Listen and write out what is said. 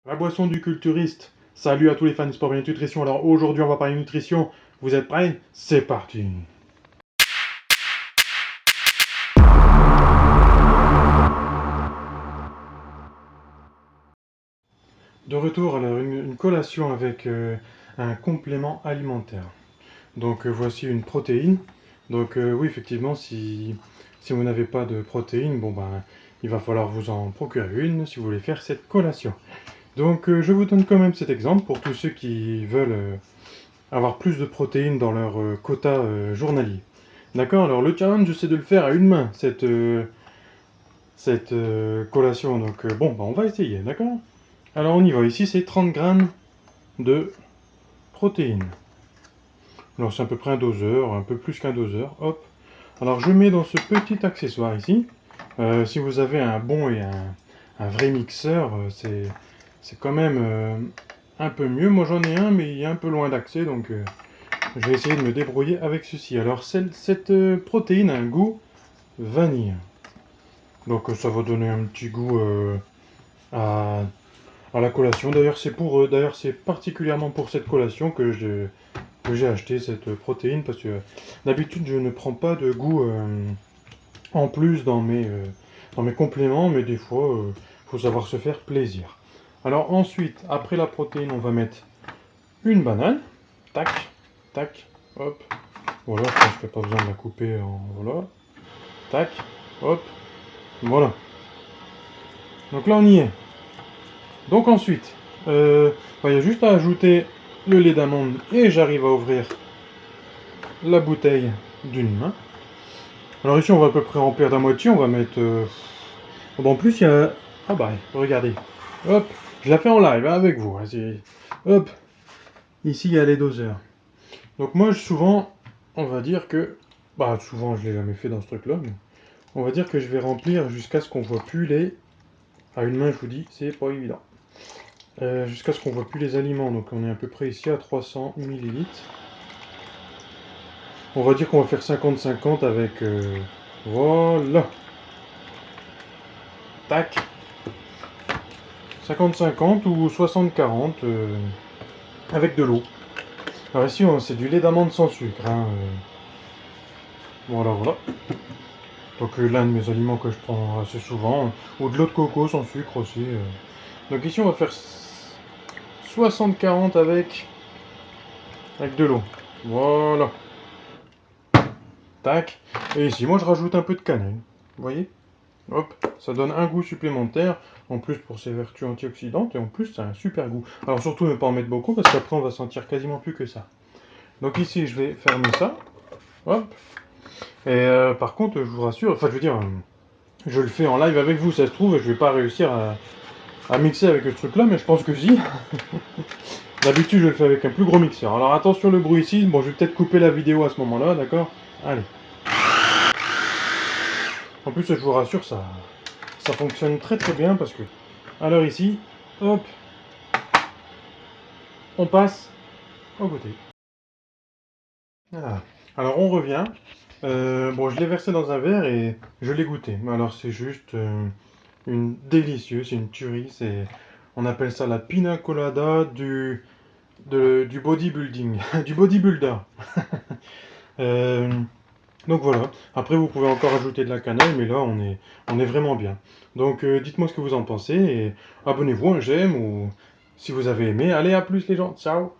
La boisson du culturiste. Salut à tous les fans de sport et nutrition. Alors aujourd'hui, on va parler nutrition. Vous êtes prêts? C'est parti. De retour, alors une collation avec un complément alimentaire. Donc voici une protéine. Donc oui, effectivement, si vous n'avez pas de protéines, bon ben, il va falloir vous en procurer une si vous voulez faire cette collation. Donc je vous donne quand même cet exemple pour tous ceux qui veulent avoir plus de protéines dans leur quota journalier. D'accord. Alors le challenge, c'est de le faire à une main, cette collation. Donc bon, bah, on va essayer, d'accord. Alors on y va. Ici, c'est 30 grammes de protéines. Alors c'est à peu près un doseur, un peu plus qu'un doseur. Hop. Alors je mets dans ce petit accessoire ici. Si vous avez un bon et un vrai mixeur, c'est quand même un peu mieux. Moi j'en ai un, mais il est un peu loin d'accès, donc je vais essayer de me débrouiller avec ceci. Alors cette protéine a un goût vanille. Donc ça va donner un petit goût à, à la collation. D'ailleurs c'est particulièrement pour cette collation que j'ai acheté cette protéine, parce que d'habitude je ne prends pas de goût en plus dans mes compléments, mais des fois faut savoir se faire plaisir. Alors ensuite, après la protéine, on va mettre une banane. Tac, tac, hop. Voilà, je pense qu'il n'y a pas besoin de la couper en... Voilà. Tac, hop, voilà. Donc là on y est. Donc ensuite, il y a juste à ajouter le lait d'amande et j'arrive à ouvrir la bouteille d'une main. Alors ici on va à peu près remplir la moitié, on va mettre... Bon, en plus il y a... Ah bah regardez, hop, je la fais en live hein, avec vous. Hein, hop, ici il y a les doseurs. Donc moi souvent, on va dire que... Bah souvent je l'ai jamais fait dans ce truc là, mais on va dire que je vais remplir jusqu'à ce qu'on voit plus les... À une main je vous dis, c'est pas évident. Jusqu'à ce qu'on voit plus les aliments. Donc on est à peu près ici à 300 ml. On va dire qu'on va faire 50-50 avec... voilà. Tac. 50-50 ou 60-40 avec de l'eau. Alors ici c'est du lait d'amande sans sucre. Hein, Voilà, voilà. Donc l'un de mes aliments que je prends assez souvent. Ou de l'eau de coco sans sucre aussi. Donc ici on va faire 60-40 avec de l'eau. Voilà. Tac. Et ici moi je rajoute un peu de cannelle. Vous voyez? Hop, ça donne un goût supplémentaire, en plus pour ses vertus antioxydantes, et en plus ça a un super goût. Alors surtout ne pas en mettre beaucoup, parce qu'après on va sentir quasiment plus que ça. Donc ici je vais fermer ça, hop. Et par contre je vous rassure, enfin je veux dire, je le fais en live avec vous, ça se trouve, je vais pas réussir à mixer avec ce truc là, mais je pense que si. D'habitude je le fais avec un plus gros mixeur. Alors attention le bruit ici, bon je vais peut-être couper la vidéo à ce moment là, d'accord? Allez. En plus je vous rassure, ça fonctionne très très bien, parce que... Alors ici, hop, on passe au côté. Voilà. Alors on revient. Bon, je l'ai versé dans un verre et je l'ai goûté. Alors c'est juste une délicieuse, c'est une tuerie. On appelle ça la pina colada du bodybuilding, du bodybuilder. Euh, donc voilà. Après vous pouvez encore ajouter de la cannelle, mais là on est vraiment bien. Donc dites-moi ce que vous en pensez et abonnez-vous, un j'aime, ou si vous avez aimé. Allez, à plus les gens, ciao.